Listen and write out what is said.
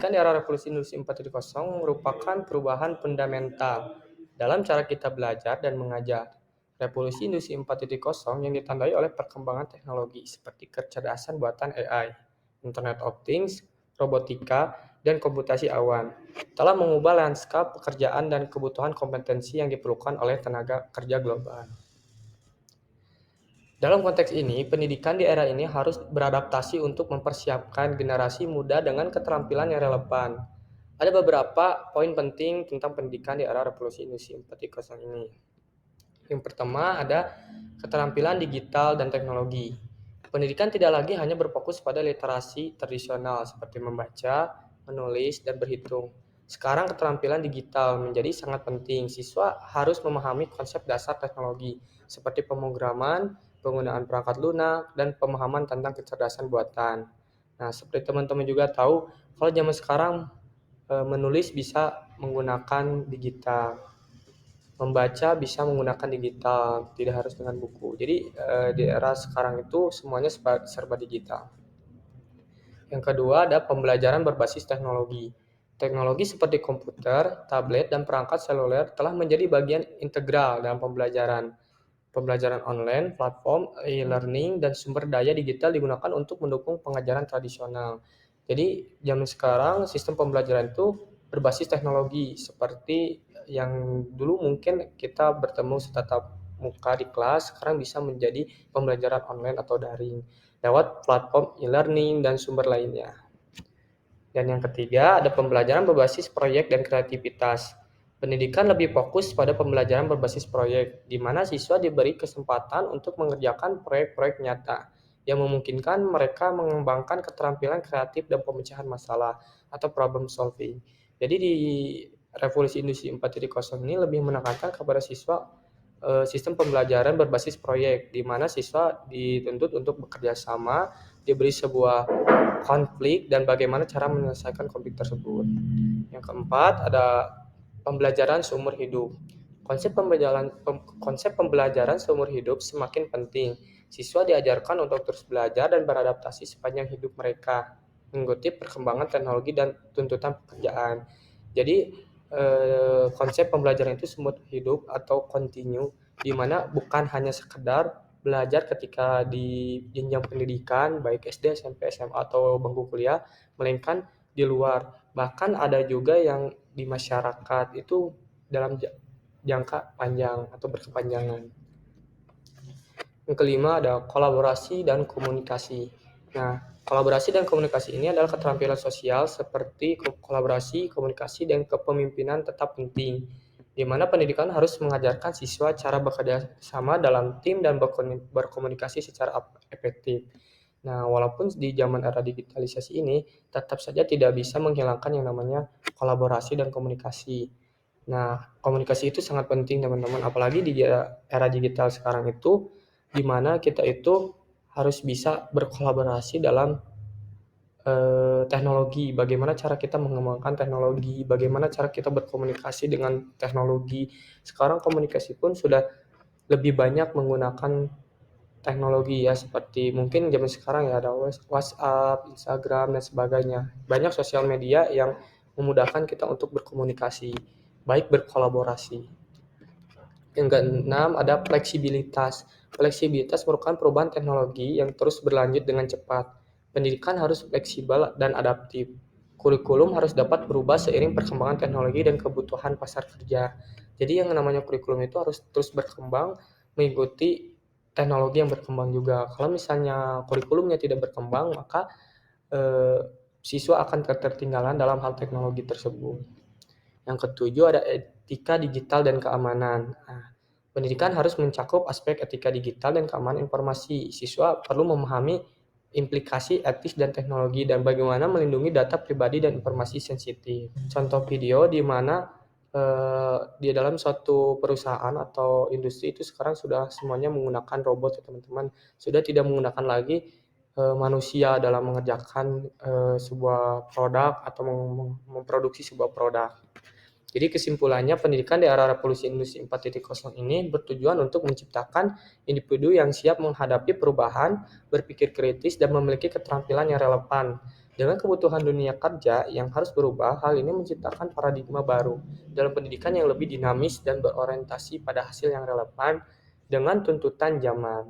Kan di era revolusi industri 4.0 merupakan perubahan fundamental dalam cara kita belajar dan mengajar. Revolusi industri 4.0 yang ditandai oleh perkembangan teknologi seperti kecerdasan buatan AI, Internet of Things, robotika, dan komputasi awan telah mengubah lanskap pekerjaan dan kebutuhan kompetensi yang diperlukan oleh tenaga kerja global. Dalam konteks ini, pendidikan di era ini harus beradaptasi untuk mempersiapkan generasi muda dengan keterampilan yang relevan. Ada beberapa poin penting tentang pendidikan di era revolusi industri 4.0 ini. Yang pertama ada keterampilan digital dan teknologi. Pendidikan tidak lagi hanya berfokus pada literasi tradisional seperti membaca, menulis, dan berhitung. Sekarang keterampilan digital menjadi sangat penting. Siswa harus memahami konsep dasar teknologi seperti pemrograman, penggunaan perangkat lunak, dan pemahaman tentang kecerdasan buatan. Nah, seperti teman-teman juga tahu, kalau zaman sekarang menulis bisa menggunakan digital, membaca bisa menggunakan digital, tidak harus dengan buku. Jadi di era sekarang itu semuanya serba digital. Yang kedua ada pembelajaran berbasis teknologi. Teknologi seperti komputer, tablet, dan perangkat seluler telah menjadi bagian integral dalam pembelajaran. Pembelajaran online, platform, e-learning, dan sumber daya digital digunakan untuk mendukung pengajaran tradisional. Jadi, zaman sekarang sistem pembelajaran itu berbasis teknologi, seperti yang dulu mungkin kita bertemu setatap muka di kelas, sekarang bisa menjadi pembelajaran online atau daring, lewat platform e-learning dan sumber lainnya. Dan yang ketiga, ada pembelajaran berbasis proyek dan kreativitas. Pendidikan lebih fokus pada pembelajaran berbasis proyek, di mana siswa diberi kesempatan untuk mengerjakan proyek-proyek nyata yang memungkinkan mereka mengembangkan keterampilan kreatif dan pemecahan masalah atau problem solving. Jadi di revolusi industri 4.0 ini lebih menekankan kepada siswa sistem pembelajaran berbasis proyek, di mana siswa dituntut untuk bekerja sama, diberi sebuah konflik, dan bagaimana cara menyelesaikan konflik tersebut. Yang keempat, ada pembelajaran seumur hidup. Konsep pembelajaran seumur hidup semakin penting. Siswa diajarkan untuk terus belajar dan beradaptasi sepanjang hidup mereka, mengikuti perkembangan teknologi dan tuntutan pekerjaan. Jadi, konsep pembelajaran itu seumur hidup atau continue, di mana bukan hanya sekedar belajar ketika di jenjang pendidikan, baik SD, SMP, SMA, atau bangku kuliah, melainkan di luar. Bahkan ada juga yang di masyarakat itu dalam jangka panjang atau berkepanjangan. Yang kelima ada kolaborasi dan komunikasi. Nah, kolaborasi dan komunikasi ini adalah keterampilan sosial seperti kolaborasi, komunikasi, dan kepemimpinan tetap penting, di mana pendidikan harus mengajarkan siswa cara bekerja sama dalam tim dan berkomunikasi secara efektif. Nah, walaupun di zaman era digitalisasi ini, tetap saja tidak bisa menghilangkan yang namanya kolaborasi dan komunikasi. Nah, komunikasi itu sangat penting, teman-teman, apalagi di era digital sekarang itu, di mana kita itu harus bisa berkolaborasi dalam teknologi, bagaimana cara kita mengembangkan teknologi, bagaimana cara kita berkomunikasi dengan teknologi. Sekarang komunikasi pun sudah lebih banyak menggunakan teknologi ya, seperti mungkin zaman sekarang ya ada WhatsApp, Instagram, dan sebagainya. Banyak sosial media yang memudahkan kita untuk berkomunikasi, baik berkolaborasi. Yang keenam ada fleksibilitas. Fleksibilitas merupakan perubahan teknologi yang terus berlanjut dengan cepat. Pendidikan harus fleksibel dan adaptif. Kurikulum harus dapat berubah seiring perkembangan teknologi dan kebutuhan pasar kerja. Jadi yang namanya kurikulum itu harus terus berkembang mengikuti teknologi yang berkembang juga. Kalau misalnya kurikulumnya tidak berkembang, maka eh, siswa akan ketertinggalan dalam hal teknologi tersebut. Yang ketujuh ada etika digital dan keamanan. Nah, pendidikan harus mencakup aspek etika digital dan keamanan informasi. Siswa perlu memahami implikasi etis dan teknologi dan bagaimana melindungi data pribadi dan informasi sensitif. Contoh video di mana di dalam suatu perusahaan atau industri itu sekarang sudah semuanya menggunakan robot ya teman-teman. Sudah tidak menggunakan lagi manusia dalam mengerjakan sebuah produk atau memproduksi sebuah produk. Jadi kesimpulannya, pendidikan di era revolusi industri 4.0 ini bertujuan untuk menciptakan individu yang siap menghadapi perubahan, berpikir kritis, dan memiliki keterampilan yang relevan Dengan kebutuhan dunia kerja yang harus berubah, hal ini menciptakan paradigma baru dalam pendidikan yang lebih dinamis dan berorientasi pada hasil yang relevan dengan tuntutan zaman.